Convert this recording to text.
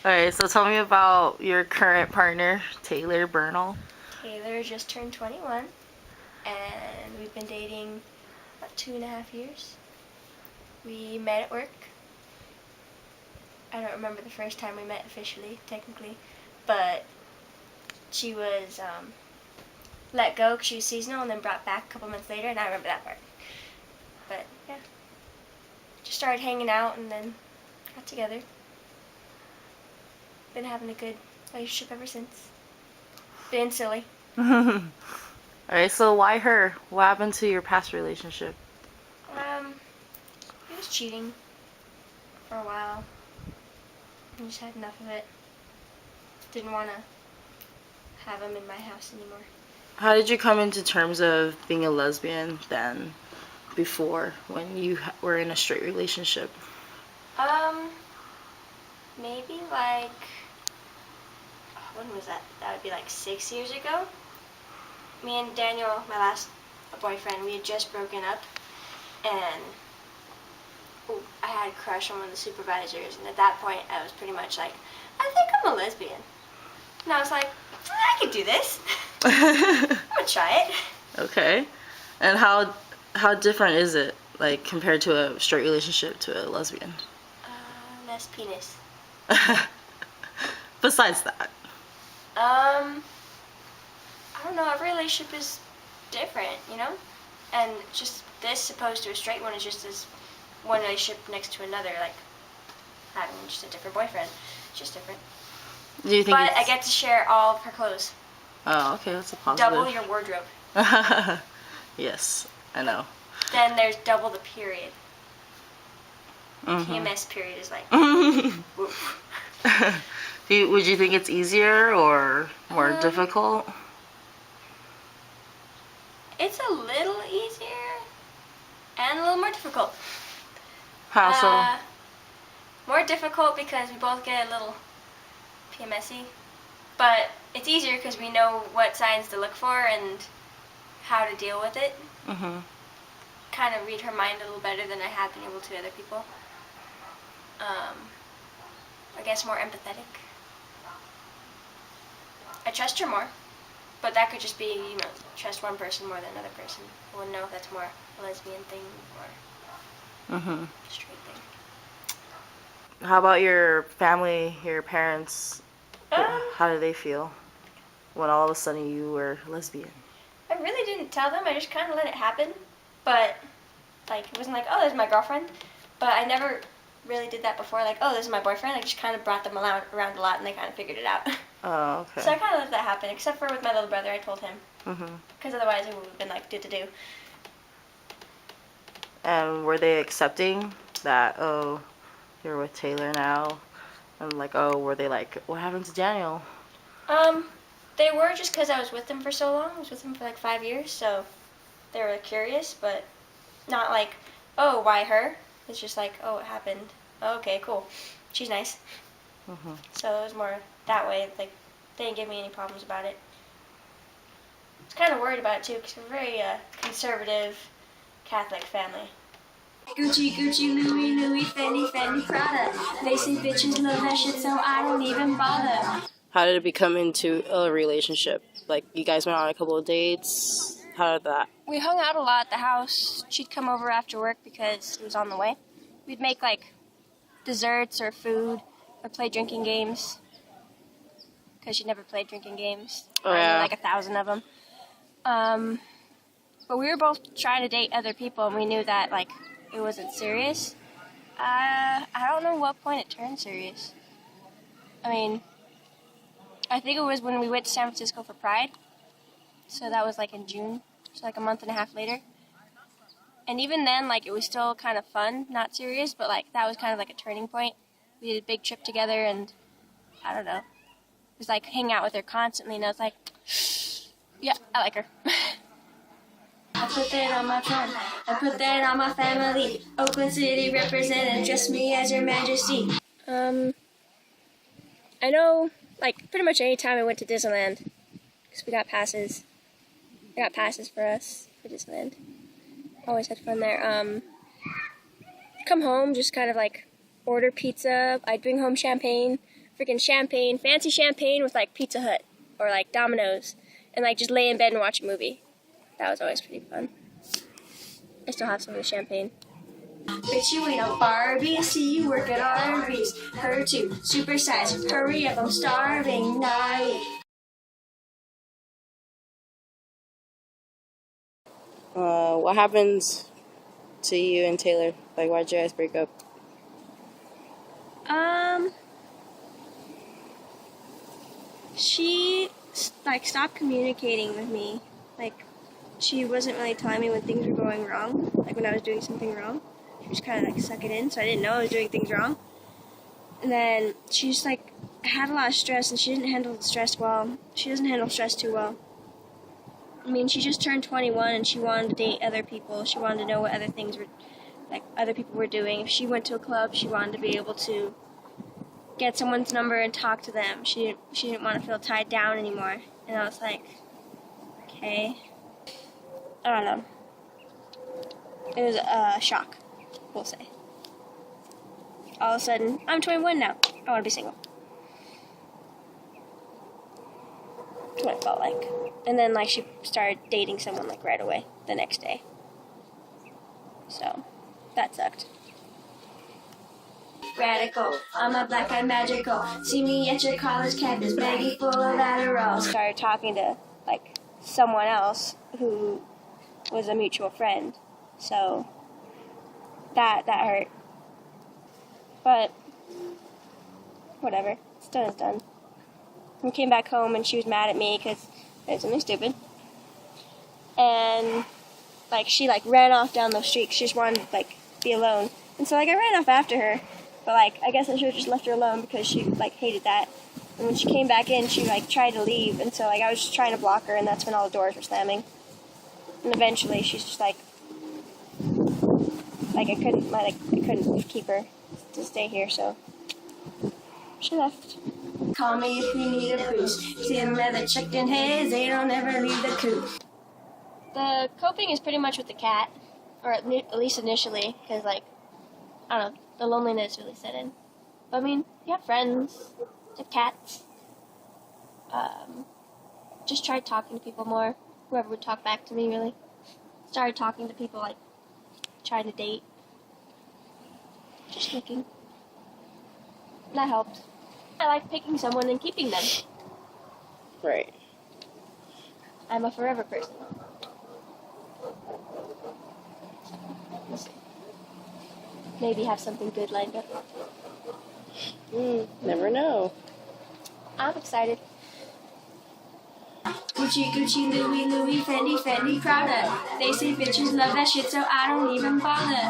Alright, so tell me about your current partner, Taylor Bernal. Taylor just turned 21, and we've been dating about 2.5 years. We met at work. I don't remember the first time we met officially, technically, but she was let go because she was seasonal and then brought back a couple months later, and I remember that part. But yeah, just started hanging out and then got together. Been having a good relationship ever since. Been silly. Alright, so why her? What happened to your past relationship? He was cheating for a while. I just had enough of it. Didn't want to have him in my house anymore. How did you come into terms of being a lesbian then, before, when you were in a straight relationship? Maybe like, when was that? That would be like 6 years ago. Me and Daniel, my last boyfriend, we had just broken up, and I had a crush on one of the supervisors, and at that point I was pretty much like, I think I'm a lesbian. And I was like, I could do this. I'm gonna try it. Okay. And how different is it, like, compared to a straight relationship to a lesbian? Less penis. Besides that. I don't know, every relationship is different, you know? And just this opposed to a straight one is just as one relationship next to another, like having just a different boyfriend. It's just different. Do you think But I get to share all of her clothes. Oh, okay, that's a positive. Double your wardrobe. Yes, I know. Then there's double the period. Mm-hmm. PMS period is like, woof. Would you think it's easier or more difficult? It's a little easier and a little more difficult. How so? More difficult because we both get a little PMSy, but it's easier because we know what signs to look for and how to deal with it. Mm-hmm. Kind of read her mind a little better than I have been able to other people. I guess more empathetic. I trust her more, but that could just be, you know, trust one person more than another person. I wouldn't know if that's more a lesbian thing or a straight thing. How about your family, your parents? How did they feel when all of a sudden you were lesbian? I really didn't tell them. I just kind of let it happen. But, like, it wasn't like, oh, this is my girlfriend. But I never really did that before. Like, oh, this is my boyfriend. I just kind of brought them around a lot, and they kind of figured it out. Oh, okay. So I kind of let that happen, except for with my little brother. I told him. Because otherwise it would have been like, do. And were they accepting that, oh, you're with Taylor now? And like, oh, were they like, what happened to Daniel? They were, just because I was with him for so long. I was with him for like 5 years, so they were curious, but not like, oh, why her? It's just like, oh, it happened. Oh, okay, cool. She's nice. So it was more that way. Like, they didn't give me any problems about it. I was kind of worried about it too, because we're a very conservative Catholic family. Gucci, Gucci, Louis, Louis, Fendi, Fendi, Prada. They say bitches love that shit, so I don't even bother. How did it become into a relationship? Like, you guys went on a couple of dates? How did that? We hung out a lot at the house. She'd come over after work because he was on the way. We'd make, like, desserts or food or play drinking games. Because she'd never played drinking games. Oh, yeah. Like 1,000 of them. But we were both trying to date other people, and we knew that, like, it wasn't serious. I don't know what point it turned serious. I mean, I think it was when we went to San Francisco for Pride. So that was like in June, so like a month and a half later. And even then, like, it was still kind of fun, not serious, but like that was kind of like a turning point. We did a big trip together, and I don't know. It was like hang out with her constantly, and I was like, yeah, I like her. I put that on my friend, I put that on my family. Oakland City represented, address me as your majesty. I know, like, pretty much any time I went to Disneyland, because we got passes. I got passes for us for Disneyland. Always had fun there. Come home, just kind of like order pizza. I'd bring home champagne freaking champagne, fancy champagne with like Pizza Hut or like Domino's, and like just lay in bed and watch a movie. That was always pretty fun. I still have some of the champagne. Bitch, you ain't no Barbie. I see you working on Reese. Her too, supersize. Hurry up, I'm starving. Night. What happens to you and Taylor? Like, why'd you guys break up? She like stopped communicating with me. Like, she wasn't really telling me when things were going wrong. Like when I was doing something wrong, she was kind of like suck it in. So I didn't know I was doing things wrong. And then she just like had a lot of stress, and she didn't handle the stress well. She doesn't handle stress too well. I mean, she just turned 21 and she wanted to date other people. She wanted to know what other things were, like, other people were doing. If she went to a club, she wanted to be able to get someone's number and talk to them. She didn't want to feel tied down anymore. And I was like, okay. I don't know. It was a shock, we'll say. All of a sudden, I'm 21 now. I want to be single. That's what it felt like. And then, like, she started dating someone, like, right away, the next day. So, that sucked. Radical, I'm a black guy magical. See me at your college campus, baggy full of Adderall. Started talking to, like, someone else who was a mutual friend. So, that hurt. But, whatever. It's done is done. We came back home and she was mad at me because I did something stupid. And, like, she, like, ran off down the street. She just wanted to, like, be alone. And so, like, I ran off after her. But, like, I guess I should have just left her alone because she, like, hated that. And when she came back in, she, like, tried to leave. And so, like, I was just trying to block her, and that's when all the doors were slamming. And eventually, she's just, like, I couldn't keep her to stay here, so she left. Call me if you need a boost. See them leather chicken heads, they don't ever leave the coop. The coping is pretty much with the cat, or at least initially, because, like, I don't know, the loneliness really set in. But, I mean, you have friends, you have cats. Just tried talking to people more, whoever would talk back to me, really. Started talking to people, like, trying to date. Just looking. That helped. I like picking someone and keeping them. Right. I'm a forever person. We'll see. Maybe have something good lined up. Never know. I'm excited. Gucci, Gucci, Louis, Louis, Fendi, Fendi, Prada. They say bitches love that shit, so I don't even bother.